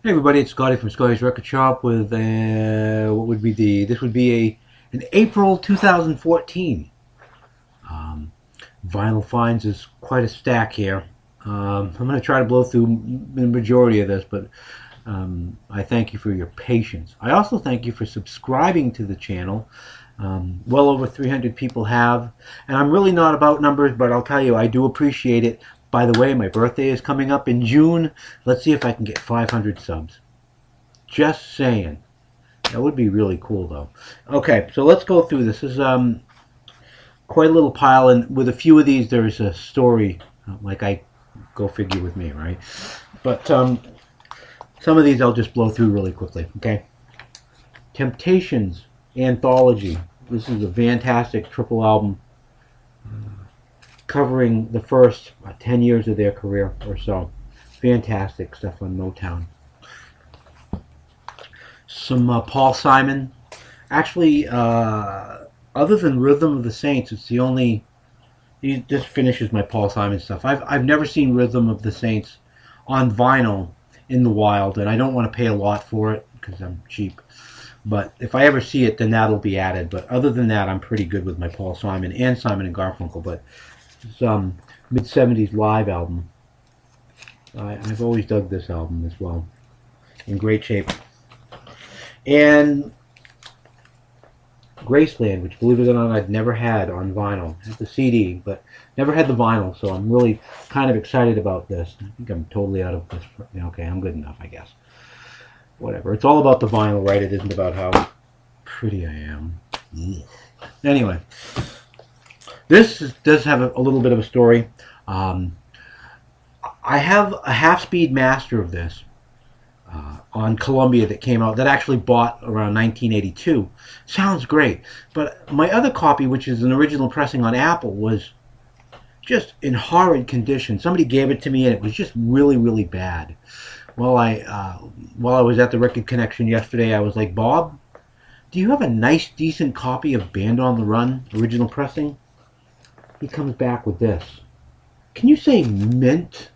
Hey everybody, it's Scotty from Scotty's Record Shop with what would be this would be an April 2014. Um, Vinyl finds is quite a stack here. I'm going to try to blow through the majority of this, but I thank you for your patience. I also thank you for subscribing to the channel. Well over 300 people have, and I'm really not about numbers, but I'll tell you, I do appreciate it. By the way, my birthday is coming up in June. Let's see if I can get 500 subs. Just saying. That would be really cool, though. Okay, so let's go through this. This is quite a little pile, and with a few of these, there is a story. Like I go figure with me, right? But some of these I'll just blow through really quickly. Okay. Temptations Anthology. This is a fantastic triple album covering the first 10 years of their career or so. Fantastic stuff on Motown. Some Paul Simon. Actually, other than Rhythm of the Saints, it's the only. He just finishes my Paul Simon stuff. I've never seen Rhythm of the Saints on vinyl in the wild, and I don't want to pay a lot for it because I'm cheap. But if I ever see it, then that'll be added. But other than that, I'm pretty good with my Paul Simon and Simon and Garfunkel. But it's mid-70s live album. I've always dug this album as well. In great shape. And Graceland, which, believe it or not, I'd never had on vinyl. I had the CD, but never had the vinyl, so I'm really kind of excited about this. I think I'm totally out of this. Okay, I'm good enough, I guess. Whatever. It's all about the vinyl, right? It isn't about how pretty I am. Anyway, does have a little bit of a story. I have a half-speed master of this on Columbia that came out, that actually bought around 1982. Sounds great. But my other copy, which is an original pressing on Apple, was just in horrid condition. Somebody gave it to me and it was just really, really bad. Well, while I was at the Record Connection yesterday, I was like, Bob, do you have a nice, decent copy of Band on the Run, original pressing? He comes back with this. Can you say mint?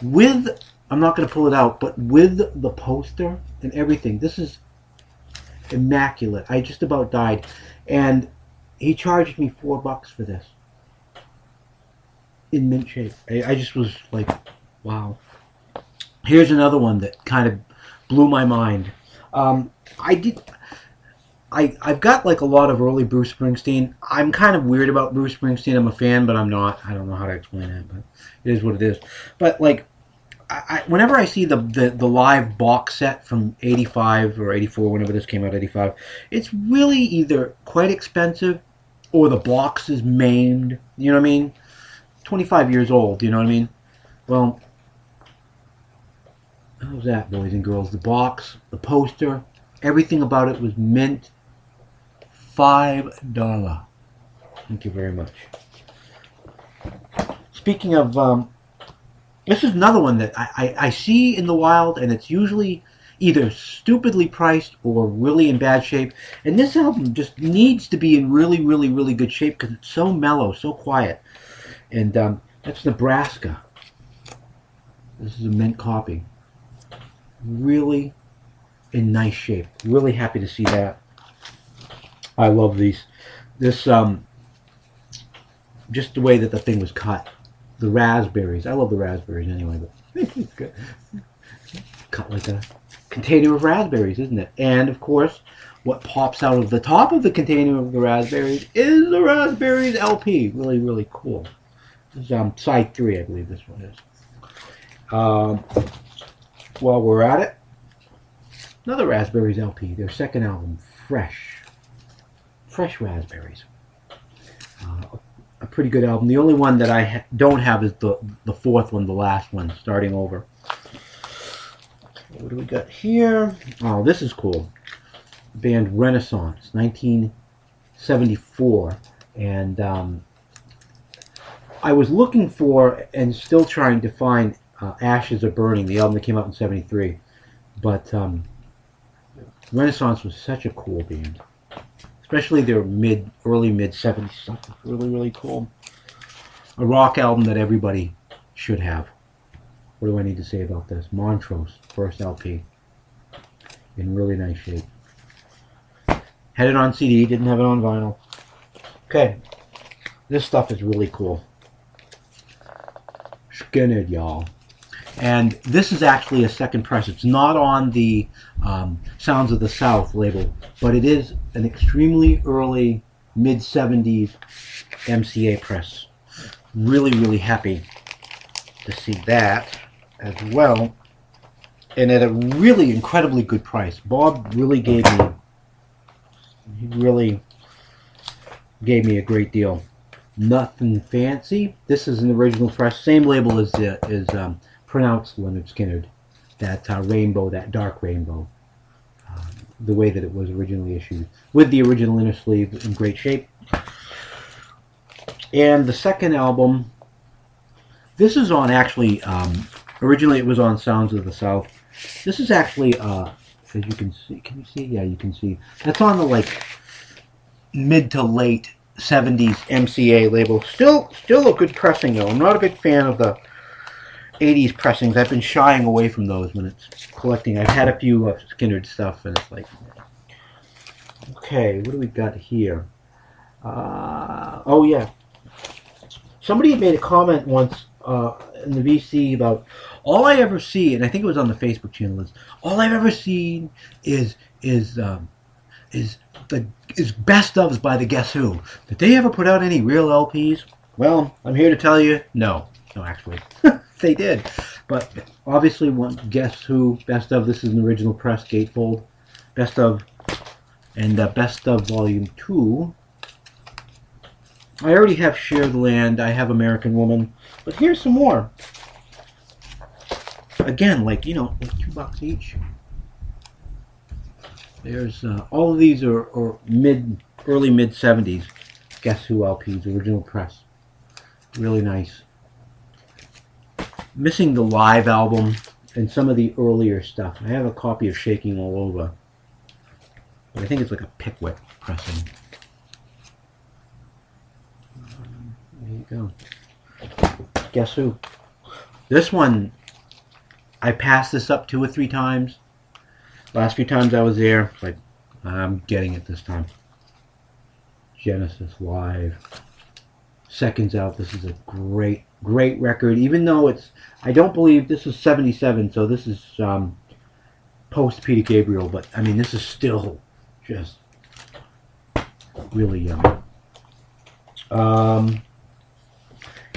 With, I'm not going to pull it out, but with the poster and everything. This is immaculate. I just about died. And he charged me $4 for this. In mint shape. I just was like, wow. Here's another one that kind of blew my mind. I've got like a lot of early Bruce Springsteen. I'm kind of weird about Bruce Springsteen. I'm a fan, but I'm not. I don't know how to explain it, but it is what it is. But like, whenever I see the live box set from 85 or 84, whenever this came out, 85, it's really either quite expensive or the box is maimed. You know what I mean? 25 years old, you know what I mean? Well, how's that, boys and girls? The box, the poster, everything about it was mint. $5. Thank you very much. Speaking of, this is another one that I see in the wild, and it's usually either stupidly priced or really in bad shape. And this album just needs to be in really, really, really good shape because it's so mellow, so quiet. And that's Nebraska. This is a mint copy. Really in nice shape. Really happy to see that. I love these. This, just the way that the thing was cut. The raspberries. I love the raspberries anyway, but it's good. Cut like a container of raspberries, isn't it? And, of course, what pops out of the top of the container of the raspberries is the Raspberries LP. Really, really cool. This is side 3, I believe this one is. While we're at it, another Raspberries LP, their second album, Fresh Raspberries. A pretty good album. The only one that I don't have is the fourth one, the last one, Starting Over. What do we got here? Oh, this is cool. Band Renaissance, 1974. And I was looking for and still trying to find Ashes Are Burning, the album that came out in 73. But Renaissance was such a cool band. Especially their early mid 70s stuff. Really, really cool. A rock album that everybody should have. What do I need to say about this? Montrose, first LP. In really nice shape. Had it on CD, didn't have it on vinyl. Okay, this stuff is really cool. Skynyrd, y'all. And this is actually a second press. It's not on the Sounds of the South label, but it is an extremely early mid-70s MCA press. Really, really happy to see that as well. And at a really incredibly good price. Bob really gave me, a great deal. Nothing fancy. This is an original press, same label as pronounced Lynyrd Skynyrd. That rainbow, that dark rainbow. The way that it was originally issued. With the original inner sleeve in great shape. And the second album, this is on actually, originally it was on Sounds of the South. This is actually, as you can see, can you see? Yeah, you can see. That's on the like mid to late 70s MCA label. Still a good pressing though. I'm not a big fan of the 80s pressings. I've been shying away from those when it's collecting. I've had a few Skynyrd stuff and it's like, okay, what do we got here? Oh yeah. Somebody made a comment once in the VC about all I ever see, and I think it was on the Facebook channel, is all I've ever seen is best ofs by the Guess Who. Did they ever put out any real LPs? Well, I'm here to tell you, no actually, they did. But obviously, one Guess Who best of. This is an original press gatefold best of, and best of Volume 2. I already have Share the Land. I have American Woman, but here's some more. Again, like, you know, like $2 each. There's all of these are early mid 70s Guess Who LPs, original press. Really nice. Missing the live album and some of the earlier stuff. I have a copy of Shaking All Over, but I think it's like a Pickwick pressing. There you go. Guess Who. This one, I passed this up 2 or 3 times. Last few times I was there, it's like, I'm getting it this time. Genesis Live. Seconds Out. This is a great record. Even though it's, I don't believe this is 77, so this is post Peter Gabriel, but I mean, this is still just really young.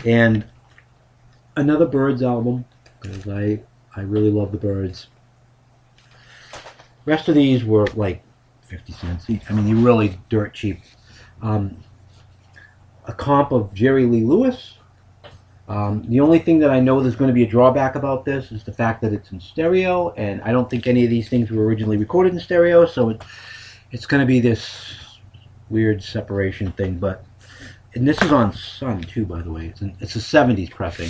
And another Byrds album, because I really love the Byrds. Rest of these were like 50 cents. I mean, they're really dirt cheap. A comp of Jerry Lee Lewis. The only thing that I know there's going to be a drawback about this is the fact that it's in stereo, and I don't think any of these things were originally recorded in stereo, so it's going to be this weird separation thing. And this is on Sun too, by the way. It's a 70s pressing.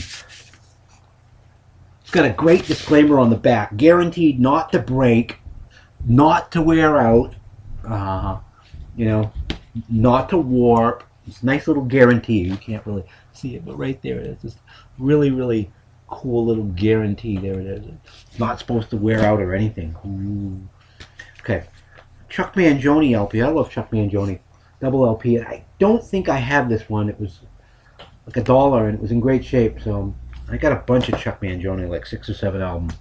It's got a great disclaimer on the back: guaranteed not to break, not to wear out, you know, not to warp. It's a nice little guarantee. You can't really see it, but right there it is. This really, really cool little guarantee. There it is. It's not supposed to wear out or anything. Ooh. Okay. Chuck Mangione LP. I love Chuck Mangione. Double LP. I don't think I have this one. It was like $1 and it was in great shape. So I got a bunch of Chuck Mangione, like 6 or 7 albums.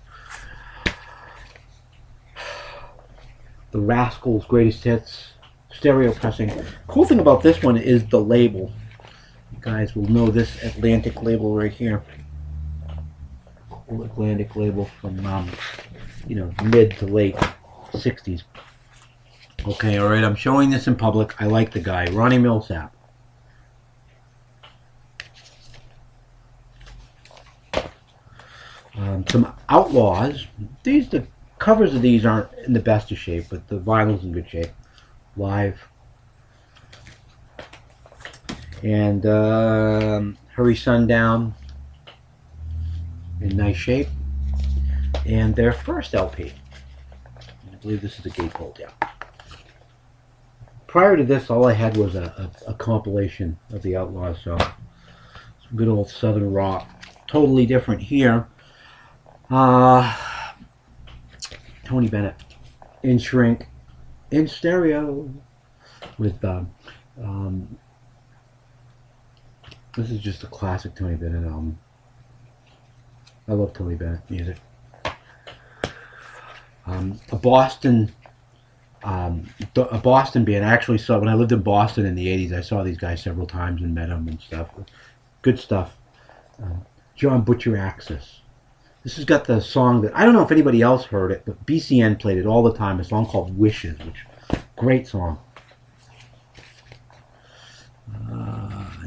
The Rascals' Greatest Hits. Stereo pressing. Cool thing about this one is the label. You guys will know this Atlantic label right here. Cool Atlantic label from you know, mid to late 60s. Okay, all right. I'm showing this in public. I like the guy, Ronnie Millsap. Some Outlaws. The covers of these aren't in the best of shape, but the vinyl's in good shape. Live. And Hurry Sundown in nice shape. And their first LP. I believe this is a gatefold, yeah. Prior to this, all I had was a compilation of the Outlaws, so some good old Southern rock. Totally different here. Uh, Tony Bennett in Shrink in stereo with this is just a classic Tony Bennett album. I love Tony Bennett music. A Boston band. I actually saw when I lived in Boston in the '80s. I saw these guys several times and met them and stuff. Good stuff. John Butcher Axis. This has got the song that I don't know if anybody else heard it, but BCN played it all the time. A song called "Wishes," which great song.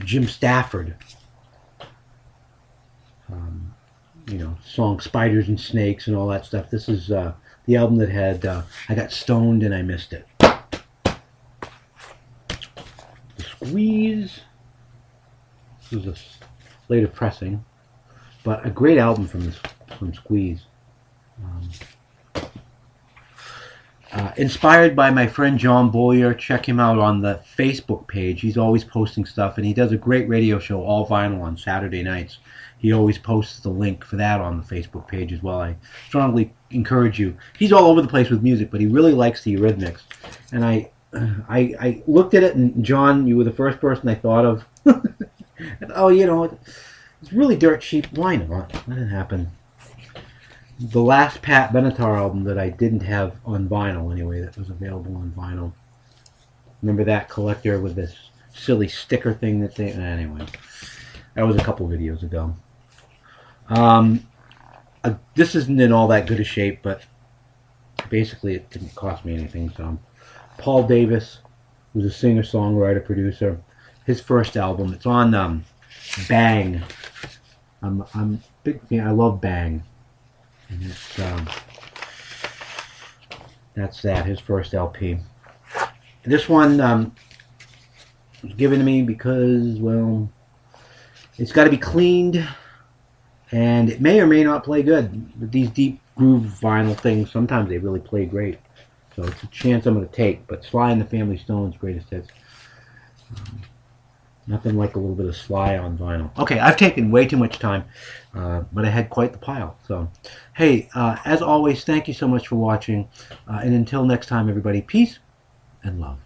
Jim Stafford. You know, song "Spiders and Snakes" and all that stuff. This is the album that had "I Got Stoned and I Missed It." The Squeeze. This was a later pressing, but a great album from Squeeze. Inspired by my friend John Boyer. Check him out on the Facebook page. He's always posting stuff, and he does a great radio show, All Vinyl, on Saturday nights. He always posts the link for that on the Facebook page as well. I strongly encourage you. He's all over the place with music, but he really likes the Eurythmics. And I looked at it, and John, you were the first person I thought of. And, oh, you know, it's really dirt cheap. Why not? Let it happen. The last Pat Benatar album that I didn't have on vinyl, anyway, that was available on vinyl. Remember that collector with this silly sticker thing that they... Anyway, that was a couple videos ago. This isn't in all that good a shape, but basically it didn't cost me anything. So, Paul Davis was a singer-songwriter, producer. His first album, it's on Bang. I'm a big fan. I love Bang. And it's, that's that, his first LP. This one was given to me because, well, it's got to be cleaned, and it may or may not play good. With these deep groove vinyl things, sometimes they really play great. So it's a chance I'm going to take. But Sly and the Family Stone's greatest hits. Nothing like a little bit of Sly on vinyl. Okay, I've taken way too much time, but I had quite the pile. So, hey, as always, thank you so much for watching. And until next time, everybody, peace and love.